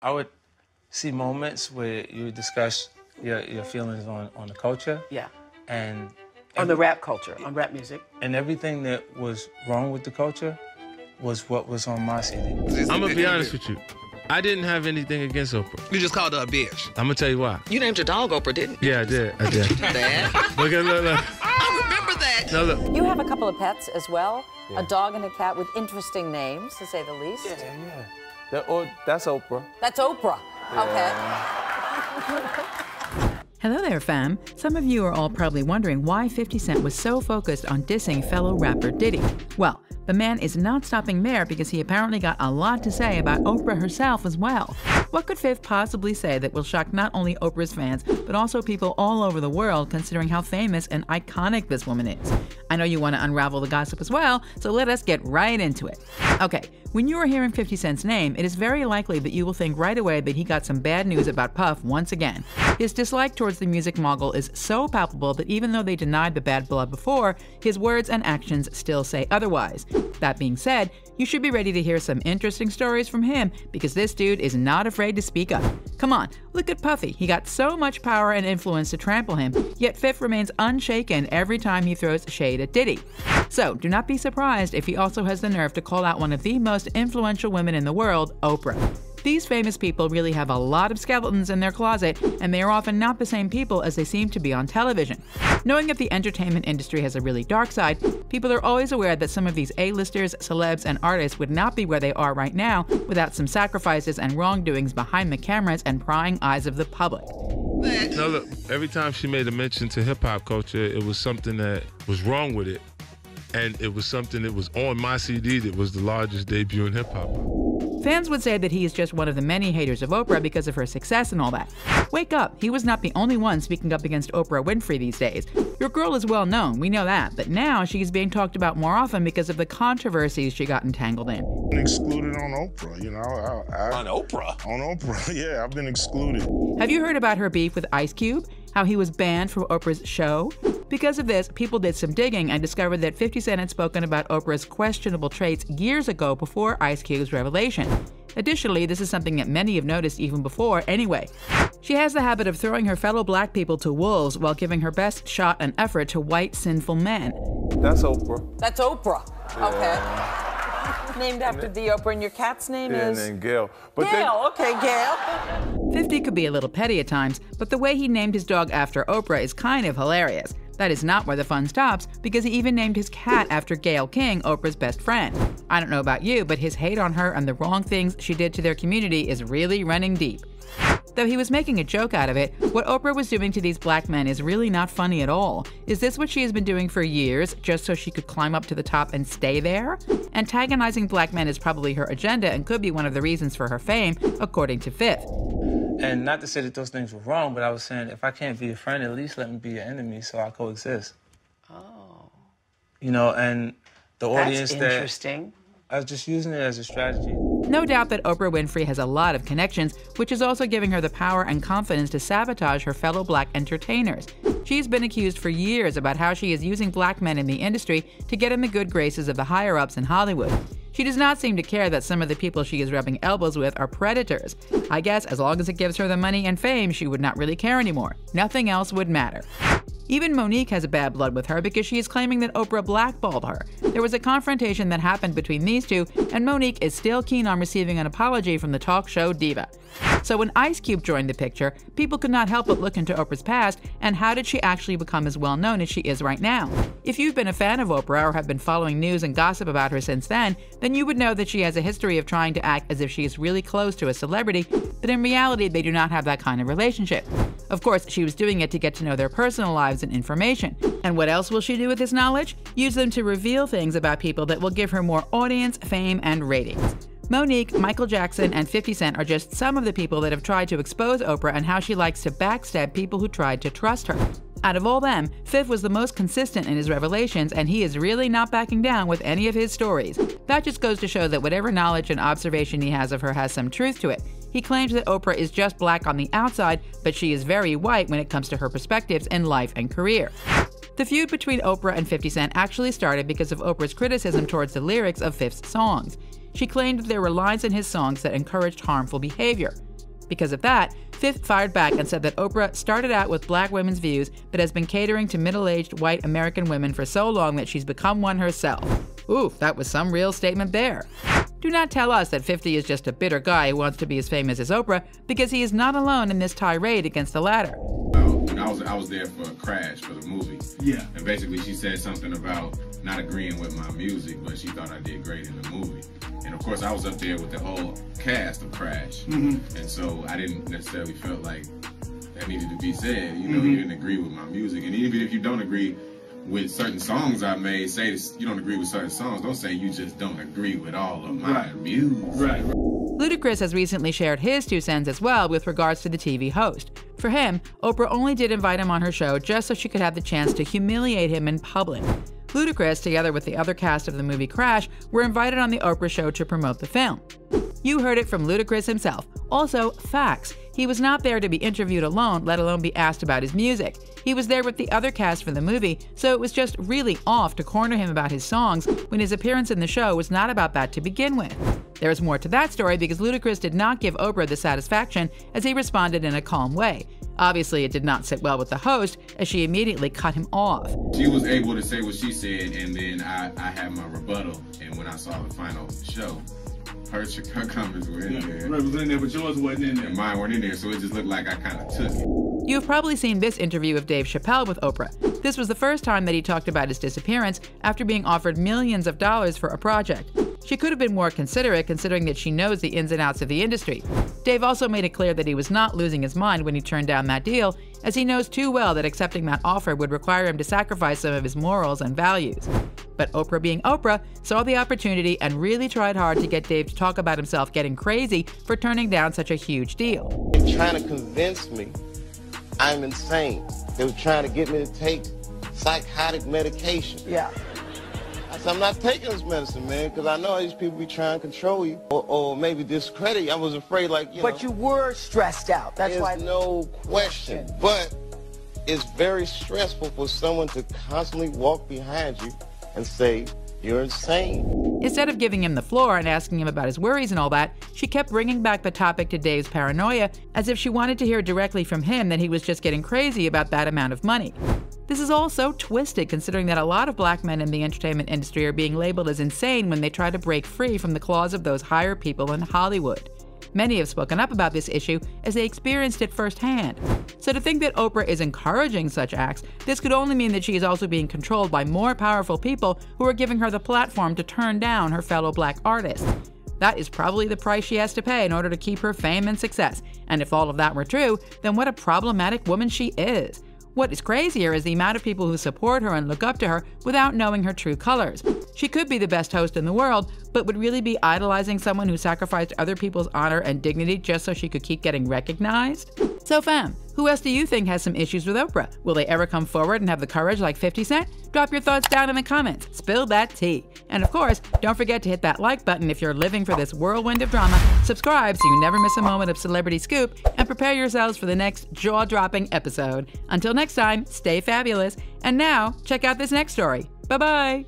I would see moments where you would discuss your feelings on the culture. Yeah. And on the rap culture, on rap music. And everything that was wrong with the culture was what was on my CD. I'm gonna be honest with you. I didn't have anything against Oprah. You just called her a bitch. I'm gonna tell you why. You named your dog Oprah, didn't you? Yeah, I did. I did. That. Look. I remember that. No, look. You have a couple of pets as well, a dog and a cat with interesting names, to say the least. Yeah. That's Oprah. That's Oprah. Yeah. Okay. Hello there, fam. Some of you are all probably wondering why 50 Cent was so focused on dissing fellow rapper Diddy. Well, the man is not stopping there because he apparently got a lot to say about Oprah herself as well. What could Fifth possibly say that will shock not only Oprah's fans, but also people all over the world, considering how famous and iconic this woman is? I know you want to unravel the gossip as well, so let us get right into it. Okay, when you are hearing 50 Cent's name, it is very likely that you will think right away that he got some bad news about Puff once again. His dislike towards the music mogul is so palpable that even though they denied the bad blood before, his words and actions still say otherwise. That being said, you should be ready to hear some interesting stories from him because this dude is not afraid to speak up. Come on, look at Puffy. He got so much power and influence to trample him, yet Fifth remains unshaken every time he throws shade at Diddy. So do not be surprised if he also has the nerve to call out one of the most influential women in the world, Oprah. These famous people really have a lot of skeletons in their closet, and they are often not the same people as they seem to be on television. Knowing that the entertainment industry has a really dark side, people are always aware that some of these A-listers, celebs, and artists would not be where they are right now without some sacrifices and wrongdoings behind the cameras and prying eyes of the public. No, look, every time she made a mention to hip-hop culture, it was something that was wrong with it. And it was something that was on my CD that was the largest debut in hip-hop. Fans would say that he is just one of the many haters of Oprah because of her success and all that. Wake up, he was not the only one speaking up against Oprah Winfrey these days. Your girl is well known, we know that, but now she's being talked about more often because of the controversies she got entangled in. Been excluded on Oprah, you know. On Oprah? On Oprah, yeah, I've been excluded. Have you heard about her beef with Ice Cube? How he was banned from Oprah's show? Because of this, people did some digging and discovered that 50 Cent had spoken about Oprah's questionable traits years ago before Ice Cube's revelation. Additionally, this is something that many have noticed even before anyway. She has the habit of throwing her fellow black people to wolves while giving her best shot and effort to white, sinful men. That's Oprah. That's Oprah. Okay. Named after the Oprah, and your cat's name is? And Gail. Gail, okay, Gail. 50 could be a little petty at times, but the way he named his dog after Oprah is kind of hilarious. That is not where the fun stops, because he even named his cat after Gayle King, Oprah's best friend. I don't know about you, but his hate on her and the wrong things she did to their community is really running deep. Though he was making a joke out of it, what Oprah was doing to these black men is really not funny at all. Is this what she has been doing for years, just so she could climb up to the top and stay there? Antagonizing black men is probably her agenda and could be one of the reasons for her fame, according to Fifth. And not to say that those things were wrong, but I was saying if I can't be your friend, at least let me be your enemy so I coexist. Oh. You know, and the audience That's interesting. I was just using it as a strategy. No doubt that Oprah Winfrey has a lot of connections, which is also giving her the power and confidence to sabotage her fellow black entertainers. She's been accused for years about how she is using black men in the industry to get in the good graces of the higher-ups in Hollywood. She does not seem to care that some of the people she is rubbing elbows with are predators. I guess as long as it gives her the money and fame, she would not really care anymore. Nothing else would matter. Even Monique has a bad blood with her because she is claiming that Oprah blackballed her. There was a confrontation that happened between these two, and Monique is still keen on receiving an apology from the talk show diva. So when Ice Cube joined the picture, people could not help but look into Oprah's past and how did she actually become as well known as she is right now. If you've been a fan of Oprah or have been following news and gossip about her since then you would know that she has a history of trying to act as if she is really close to a celebrity, but in reality they do not have that kind of relationship. Of course, she was doing it to get to know their personal lives and information. And what else will she do with this knowledge? Use them to reveal things about people that will give her more audience, fame, and ratings. Monique, Michael Jackson, and 50 Cent are just some of the people that have tried to expose Oprah and how she likes to backstab people who tried to trust her. Out of all them, Fifth was the most consistent in his revelations, and he is really not backing down with any of his stories. That just goes to show that whatever knowledge and observation he has of her has some truth to it. He claims that Oprah is just black on the outside, but she is very white when it comes to her perspectives in life and career. The feud between Oprah and 50 Cent actually started because of Oprah's criticism towards the lyrics of Fifth's songs. She claimed that there were lines in his songs that encouraged harmful behavior. Because of that, Fifth fired back and said that Oprah started out with black women's views but has been catering to middle-aged white American women for so long that she's become one herself. Oof, that was some real statement there. Do not tell us that 50 is just a bitter guy who wants to be as famous as Oprah, because he is not alone in this tirade against the latter. I was there for Crash, for the movie. Yeah. And basically she said something about not agreeing with my music, but she thought I did great in the movie. And of course I was up there with the whole cast of Crash. Mm-hmm. And so I didn't necessarily feel like that needed to be said. You know, you didn't agree with my music. And even if you don't agree with certain songs I made, say this, you don't agree with certain songs, don't say you just don't agree with all of my music. Right. Ludacris has recently shared his 2 cents as well with regards to the TV host. For him, Oprah only did invite him on her show just so she could have the chance to humiliate him in public. Ludacris, together with the other cast of the movie Crash, were invited on the Oprah show to promote the film. You heard it from Ludacris himself. Also, facts. He was not there to be interviewed alone, let alone be asked about his music. He was there with the other cast for the movie, so it was just really off to corner him about his songs when his appearance in the show was not about that to begin with. There is more to that story because Ludacris did not give Oprah the satisfaction as he responded in a calm way. Obviously, it did not sit well with the host as she immediately cut him off. She was able to say what she said, and then I had my rebuttal, and when I saw the final show, her comments were in there. Right, was in there, but yours wasn't in there. And mine weren't in there, so it just looked like I kind of took it. You've probably seen this interview of Dave Chappelle with Oprah. This was the first time that he talked about his disappearance after being offered millions of dollars for a project. She could have been more considerate considering that she knows the ins and outs of the industry. Dave also made it clear that he was not losing his mind when he turned down that deal, as he knows too well that accepting that offer would require him to sacrifice some of his morals and values. But Oprah being Oprah, saw the opportunity and really tried hard to get Dave to talk about himself getting crazy for turning down such a huge deal. They were trying to convince me I'm insane. They were trying to get me to take psychotic medication. Yeah. I said, I'm not taking this medicine, man, because I know these people be trying to control you or maybe discredit you. I was afraid, like, you know. But you were stressed out. That's why. There's no question. But it's very stressful for someone to constantly walk behind you and say, you're insane. Instead of giving him the floor and asking him about his worries and all that, she kept bringing back the topic to Dave's paranoia as if she wanted to hear directly from him that he was just getting crazy about that amount of money. This is all so twisted considering that a lot of black men in the entertainment industry are being labeled as insane when they try to break free from the claws of those higher people in Hollywood. Many have spoken up about this issue as they experienced it firsthand. So to think that Oprah is encouraging such acts, this could only mean that she is also being controlled by more powerful people who are giving her the platform to turn down her fellow black artists. That is probably the price she has to pay in order to keep her fame and success. And if all of that were true, then what a problematic woman she is. What is crazier is the amount of people who support her and look up to her without knowing her true colors. She could be the best host in the world, but would really be idolizing someone who sacrificed other people's honor and dignity just so she could keep getting recognized? So fam, who else do you think has some issues with Oprah? Will they ever come forward and have the courage like 50 Cent? Drop your thoughts down in the comments. Spill that tea. And of course, don't forget to hit that like button if you're living for this whirlwind of drama, subscribe so you never miss a moment of celebrity scoop, and prepare yourselves for the next jaw-dropping episode. Until next time, stay fabulous. And now, check out this next story. Bye-bye.